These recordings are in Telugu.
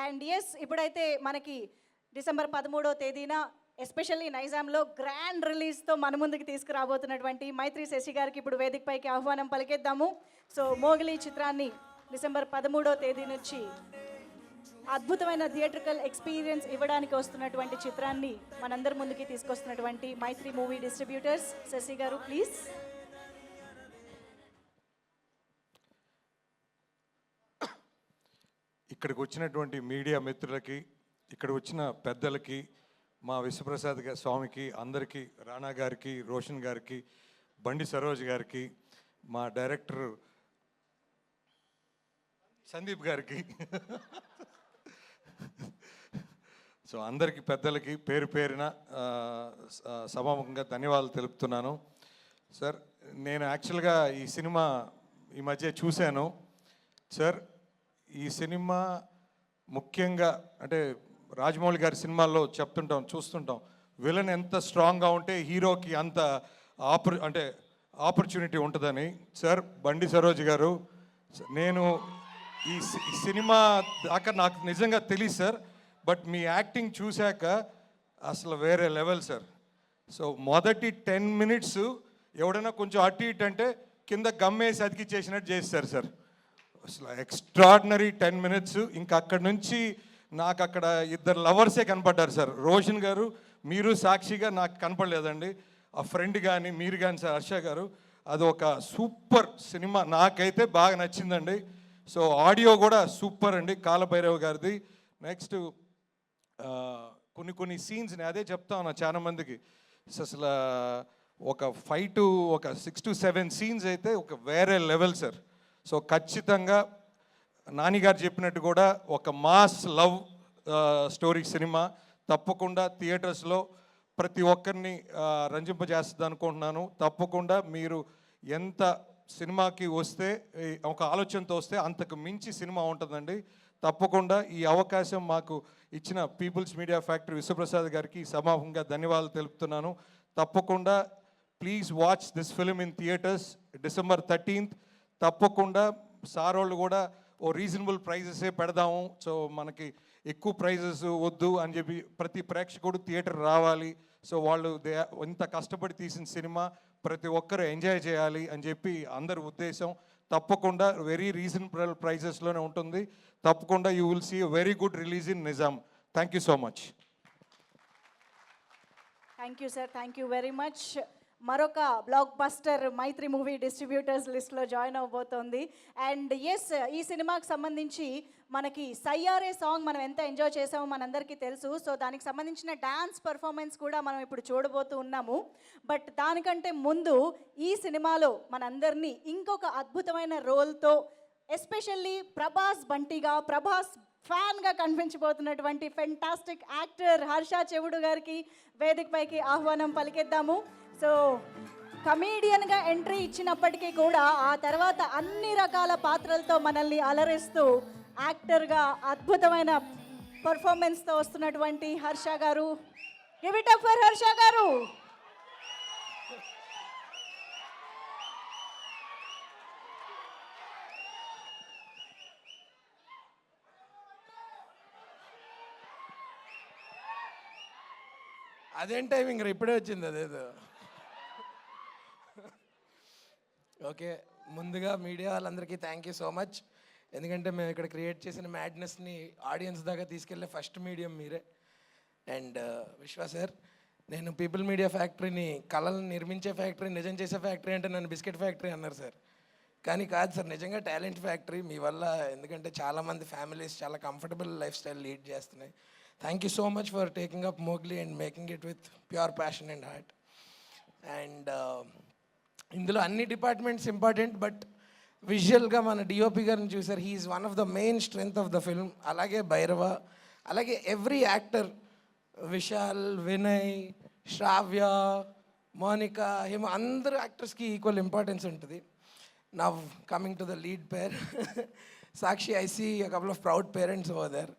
అండ్ ఎస్ ఇప్పుడైతే మనకి డిసెంబర్ 13వ తేదీన ఎస్పెషల్లీ నైజాంలో గ్రాండ్ రిలీజ్తో మన ముందుకు తీసుకురాబోతున్నటువంటి మైత్రి శశి గారికి ఇప్పుడు వేదికపైకి ఆహ్వానం పలికేద్దాము. సో మోగిలి చిత్రాన్ని డిసెంబర్ 13వ తేదీ నుంచి అద్భుతమైన థియేట్రికల్ ఎక్స్పీరియన్స్ ఇవ్వడానికి వస్తున్నటువంటి చిత్రాన్ని మనందరి ముందుకి తీసుకొస్తున్నటువంటి మైత్రి మూవీ డిస్ట్రిబ్యూటర్స్ శశి గారు ప్లీజ్. ఇక్కడికి వచ్చినటువంటి మీడియా మిత్రులకి, ఇక్కడ వచ్చిన పెద్దలకి, మా విశ్వప్రసాద్ స్వామికి, అందరికీ, రాణా గారికి, రోషన్ గారికి, బండి సరోజ్ గారికి, మా డైరెక్టర్ సందీప్ గారికి, సో అందరికీ పెద్దలకి పేరు పేరున సభాముఖంగా ధన్యవాదాలు తెలుపుతున్నాను. సార్, నేను యాక్చువల్గా ఈ సినిమా ఈ మధ్య చూశాను. సార్, ఈ సినిమా ముఖ్యంగా అంటే రాజమౌళి గారి సినిమాల్లో చూస్తుంటాం విలన్ ఎంత స్ట్రాంగ్గా ఉంటే హీరోకి అంత ఆపర్చునిటీ ఉంటుందని. సార్, బండి సరోజ్ గారు, నేను ఈ సినిమా దాకా నాకు నిజంగా తెలియదు సార్, బట్ మీ యాక్టింగ్ చూశాక అసలు వేరే లెవెల్ సార్. సో మొదటి 10 minutes ఎవడైనా కొంచెం అటు ఇటు అంటే కింద గమ్మేసి అతికి చేసినట్టు చేస్తారు సార్. అసలు ఎక్స్ట్రాడినరీ 10 minutes. ఇంకా అక్కడి నుంచి నాకు అక్కడ ఇద్దరు లవర్సే కనపడ్డారు సార్. రోషన్ గారు, మీరు సాక్షిగా నాకు కనపడలేదండి. ఆ ఫ్రెండ్ కానీ మీరు కానీ సార్, హర్ష గారు, అది ఒక సూపర్ సినిమా, నాకైతే బాగా నచ్చిందండి. సో ఆడియో కూడా సూపర్ అండి, కాలభైరవ్ గారిది. నెక్స్ట్ కొన్ని సీన్స్ని అదే చెప్తా ఉన్నా చాలా మందికి. అసలు ఒక 5 to 6 to 7 సీన్స్ అయితే ఒక వేరే లెవెల్ సార్. సో ఖచ్చితంగా నానిగారు చెప్పినట్టు కూడా ఒక మాస్ లవ్ స్టోరీ సినిమా తప్పకుండా థియేటర్స్లో ప్రతి ఒక్కరిని రంజింపజేస్తుంది అనుకుంటున్నాను. తప్పకుండా మీరు ఎంత సినిమాకి వస్తే, ఒక ఆలోచనతో వస్తే అంతకు మించి సినిమా ఉంటుందండి. తప్పకుండా ఈ అవకాశం మాకు ఇచ్చిన పీపుల్స్ మీడియా ఫ్యాక్టరీ విశ్వప్రసాద్ గారికి సమాపంగా ధన్యవాదాలు తెలుపుతున్నాను. తప్పకుండా please watch this film in theatres December 13th. తప్పకుండా సార్ వాళ్ళు కూడా ఓ రీజనబుల్ ప్రైజెసే పెడదాము, సో మనకి ఎక్కువ ప్రైజెస్ వద్దు అని చెప్పి ప్రతి ప్రేక్షకుడు థియేటర్ రావాలి. సో వాళ్ళు ఇంత కష్టపడి తీసిన సినిమా ప్రతి ఒక్కరు ఎంజాయ్ చేయాలి అని చెప్పి అందరి ఉద్దేశం. తప్పకుండా వెరీ రీజనబుల్ ప్రైజెస్లోనే ఉంటుంది. తప్పకుండా you will see very good release in Nizam. Thank you so much. Thank you sir, thank you very much. మరొక blockbuster Mythri movie distributors లిస్ట్లో జాయిన్ అవబోతోంది. అండ్ ఎస్, ఈ సినిమాకి సంబంధించి మనకి సయ్యారే సాంగ్ మనం ఎంత ఎంజాయ్ చేసామో మనందరికీ తెలుసు. సో దానికి సంబంధించిన డ్యాన్స్ పర్ఫార్మెన్స్ కూడా మనం ఇప్పుడు చూడబోతూ ఉన్నాము. బట్ దానికంటే ముందు ఈ సినిమాలో మనందరినీ ఇంకొక అద్భుతమైన రోల్తో, ఎస్పెషల్లీ ప్రభాస్ బంటిగా, ప్రభాస్ ఫ్యాన్గా కనిపించబోతున్నటువంటి ఫెంటాస్టిక్ యాక్టర్ హర్ష చెవుడు గారికి వేదికపైకి ఆహ్వానం పలికేద్దాము. సో కమీడియన్గా ఎంట్రీ ఇచ్చినప్పటికీ కూడా ఆ తర్వాత అన్ని రకాల పాత్రలతో మనల్ని అలరిస్తూ యాక్టర్గా అద్భుతమైన పర్ఫార్మెన్స్తో వస్తున్నటువంటి హర్ష గారు, give it up for Harsha గారు. అదేం టైమింగ్ రా, ఇప్పుడే వచ్చింది అదేదో. ఓకే, ముందుగా మీడియా వాళ్ళందరికీ థ్యాంక్ యూ సో మచ్. ఎందుకంటే మేము ఇక్కడ క్రియేట్ చేసిన మ్యాడ్నెస్ని ఆడియన్స్ దాకా తీసుకెళ్ళే ఫస్ట్ మీడియం మీరే. అండ్ విశ్వ సార్, నేను పీపుల్ మీడియా ఫ్యాక్టరీని కళలను నిర్మించే ఫ్యాక్టరీ, నిజం చేసే ఫ్యాక్టరీ అంటే నన్ను బిస్కెట్ ఫ్యాక్టరీ అన్నారు సార్. కానీ కాదు సార్, నిజంగా టాలెంట్ ఫ్యాక్టరీ మీ వల్ల. ఎందుకంటే చాలామంది ఫ్యామిలీస్ చాలా కంఫర్టబుల్ లైఫ్ స్టైల్ లీడ్ చేస్తున్నాయి. Thank you so much for taking up Mowgli and making it with pure passion and heart. And ఇందులో అన్ని డిపార్ట్మెంట్స్ ఇంపార్టెంట్, బట్ విజువల్గా మన డిఓపి గారిని చూసారు. He's one of the main strength of the film. అలాగే భైరవ, అలాగే ఎవ్రీ యాక్టర్, విశాల్, వినయ్, శ్రావ్య, మోనికా, హిమ, అందరు యాక్టర్స్కి ఈక్వల్ ఇంపార్టెన్స్ ఉంటుంది. Now coming to the lead pair Sakshi, I see a couple of proud parents over there.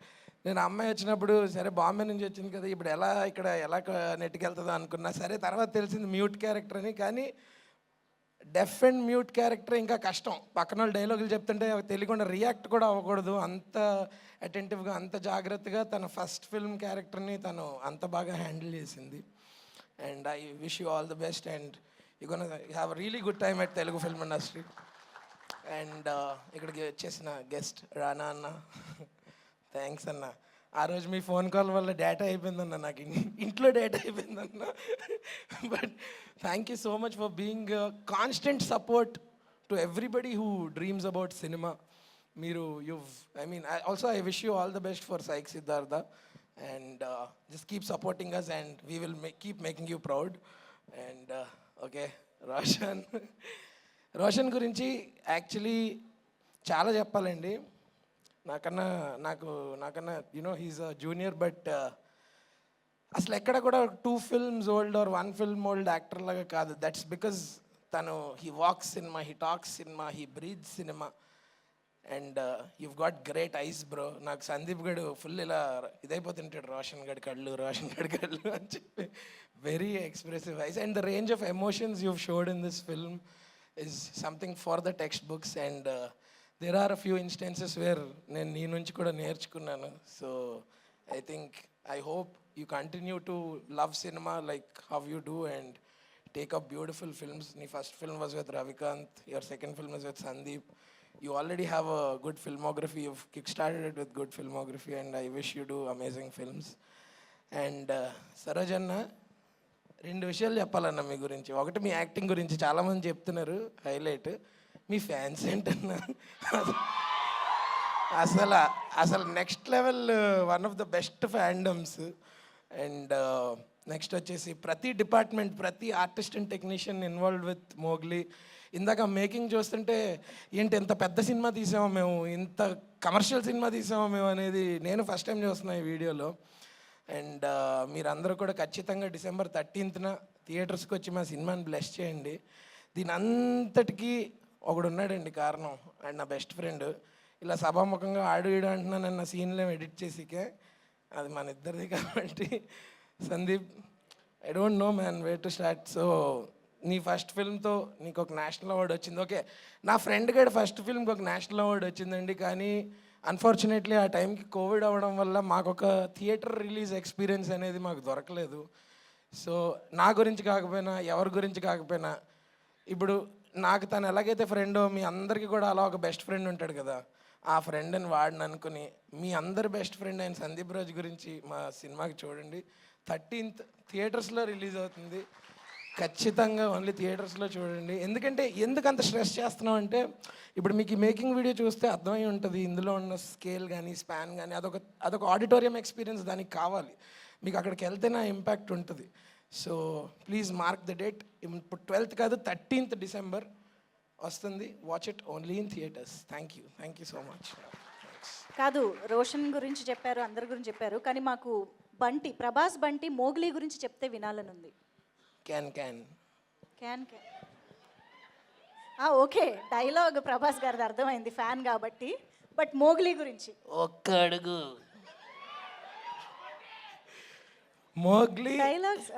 నేను అమ్మాయి వచ్చినప్పుడు సరే బాంబే నుంచి వచ్చింది కదా, ఇప్పుడు ఇక్కడ ఎలా నెట్టుకెళ్తుందో అనుకున్నా. సరే తర్వాత తెలిసింది మ్యూట్ క్యారెక్టర్ అని. కానీ డెఫ్ అండ్ మ్యూట్ క్యారెక్టర్ ఇంకా కష్టం. పక్కన వాళ్ళు డైలాగులు చెప్తుంటే తెలియకుండా రియాక్ట్ కూడా అవ్వకూడదు. అంత అటెంటివ్గా, అంత జాగ్రత్తగా తన ఫస్ట్ ఫిల్మ్ క్యారెక్టర్ని తను అంత బాగా హ్యాండిల్ చేసింది. And I wish you all the best and you gonna have a really good time at Telugu film industry. And ఇక్కడికి వచ్చేసిన గెస్ట్ రానా అన్న, థ్యాంక్స్ అన్న. ఆ రోజు మీ ఫోన్ కాల్ వల్ల డేటా అయిపోయిందన్న, నాకు ఇంట్లో డేటా అయిపోయిందన్న. But thank you so much for being constant support to everybody who dreams about cinema. మీరు also I wish you all the best for Psych Siddhartha and just keep supporting us and we will keep making you proud. And okay, Roshan గురించి యాక్చువల్లీ చాలా చెప్పాలండి. నాకన్నా you know he's a junior, but అసలు ఎక్కడ కూడా 2 films old or 1 film old actor లాగా కాదు. దట్స్ బికాజ్ తను he walks cinema, he talks cinema, he breathe cinema. And you've got great eyes bro. నాకు సందీప్ గడు ఫుల్ ఇలా ఇదైపోతుంటాడు, రోషన్ గడి కళ్ళు అని చెప్పి. Very expressive eyes and the range of emotions you've showed in this film is something for the textbooks. And there are a few instances where నేను నీ నుంచి కూడా నేర్చుకున్నాను. So I hope you continue to love cinema like how you do and take up beautiful films. Your first film was with Ravikant, your second film is with Sandeep. You already have a good filmography, you've kickstarted it with good filmography and I wish you do amazing films. And Sarajanna, 2 విషయాలు చెప్పాలన్న మీ గురించి. ఒకటి మీ యాక్టింగ్ గురించి చాలామంది చెప్తున్నారు హైలైట్, మీ ఫ్యాన్స్ ఏంటన్నా అసలు next level, one of the best fandoms. And next వచ్చేసి ప్రతి డిపార్ట్మెంట్, ప్రతి artist and technician involved with Mowgli. ఇందాక మేకింగ్ చూస్తుంటే ఏంటి ఎంత పెద్ద సినిమా తీసామో మేము, ఇంత కమర్షియల్ సినిమా తీసామో మేము అనేది నేను ఫస్ట్ టైం చూస్తున్నాను ఈ వీడియోలో. అండ్ మీరందరూ కూడా ఖచ్చితంగా December 13th థియేటర్స్కి వచ్చి మా సినిమాని బ్లెస్ చేయండి. దీని అంతటికీ ఒకడు ఉన్నాడండి కారణం, అండ్ నా బెస్ట్ ఫ్రెండ్. ఇలా సభాముఖంగా ఆడు ఈడు అంటున్నా నన్ను సీన్లో ఎడిట్ చేసికే, అది మన ఇద్దరిది కాబట్టి Sandeep, I don't know man way to start. So నీ ఫస్ట్ ఫిల్మ్తో నీకు ఒక నేషనల్ అవార్డు వచ్చింది. ఓకే, నా ఫ్రెండ్ గడి ఫస్ట్ ఫిల్మ్కి ఒక నేషనల్ అవార్డు వచ్చిందండి, కానీ అన్ఫార్చునేట్లీ ఆ టైంకి కోవిడ్ అవ్వడం వల్ల మాకు ఒక థియేటర్ రిలీజ్ ఎక్స్పీరియన్స్ అనేది మాకు దొరకలేదు. సో నా గురించి కాకపోయినా, ఎవరి గురించి కాకపోయినా, ఇప్పుడు నాకు తను ఎలాగైతే ఫ్రెండో మీ అందరికీ కూడా అలా ఒక బెస్ట్ ఫ్రెండ్ ఉంటాడు కదా, ఆ ఫ్రెండ్ని వాడిని అనుకుని మీ అందరి బెస్ట్ ఫ్రెండ్ అయిన సందీప్ రాజ్ గురించి మా సినిమాకి చూడండి. 13th థియేటర్స్లో రిలీజ్ అవుతుంది, ఖచ్చితంగా ఓన్లీ థియేటర్స్లో చూడండి. ఎందుకు అంత స్ట్రెస్ చేస్తున్నాం అంటే, ఇప్పుడు మీకు ఈ మేకింగ్ వీడియో చూస్తే అర్థమై ఉంటుంది ఇందులో ఉన్న స్కేల్ కానీ స్పాన్ కానీ, అదొక ఆడిటోరియం ఎక్స్పీరియన్స్ దానికి కావాలి. మీకు అక్కడికి వెళ్తేనే ఇంపాక్ట్ ఉంటుంది. So please mark the date. ఇప్పుడు 12th కాదు 13th December వస్తుంది. Watch it only in theatres. Thank you so much. కాదు, రోషన్ గురించి చెప్పారు, అందరి గురించి చెప్పారు, కానీ మాకు ప్రభాస్ బంటి మోగ్లీ గురించి చెప్తే వినాలని ఉంది. క్యాన్ ఓకే, డైలాగ్ ప్రభాస్ గారిది అర్థమైంది, ఫ్యాన్ కాబట్టి. బట్ మోగ్లీ గురించి ఒక్క అడుగు. మోగ్లీ డైలాగ్స్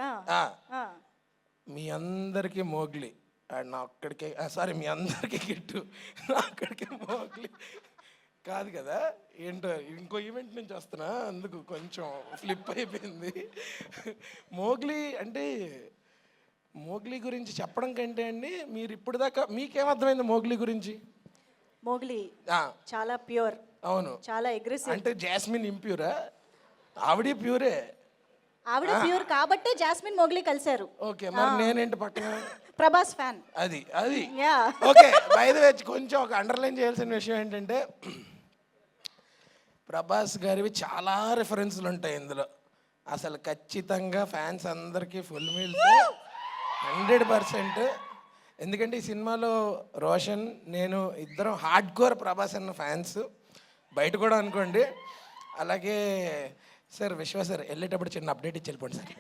మీ అందరికీ మోగ్లీ అండ్ నా అక్కడికే, సారీ మీ అందరికీ గిట్టు, నా అక్కడికే మోగ్లీ కాదు కదా. ఏంటో ఇంకో ఈవెంట్ నుంచి వస్తున్నా, అందుకు కొంచెం ఫ్లిప్ అయిపోయింది. మోగ్లీ గురించి చెప్పడం కంటే అండి, మీరు ఇప్పుడు దాకా మీకేమర్థమైంది మోగ్లీ గురించి? మోగ్లీ చాలా ప్యూర్. అవును, చాలా అగ్రెసివ్. అంటే జాస్మిన్ ఇంప్యూరా? ఆవిడ ప్యూరే. ఆవిడ ప్యూర్ కాబట్టి జాస్మిన్ మోగ్లీ కలిశారు. ఓకే, మరి నేనేంటి పక్కన ప్రభాస్ ఫ్యాన్. అది ఓకే. బై ది వే కొంచెం ఒక అండర్లైన్ చేయాల్సిన విషయం ఏంటంటే, ప్రభాస్ గారివి చాలా రిఫరెన్స్లు ఉంటాయి ఇందులో. అసలు ఖచ్చితంగా ఫ్యాన్స్ అందరికీ ఫుల్ మీల్స్ 100%. ఎందుకంటే ఈ సినిమాలో రోషన్, నేను ఇద్దరం హార్డ్ కోర్ ప్రభాస్ అన్న ఫ్యాన్స్, బయట కూడా అనుకోండి. అలాగే సార్ విశ్వ సార్ వెళ్ళేటప్పుడు చిన్న అప్డేట్ ఇచ్చి వెళ్ళిపోండి సార్.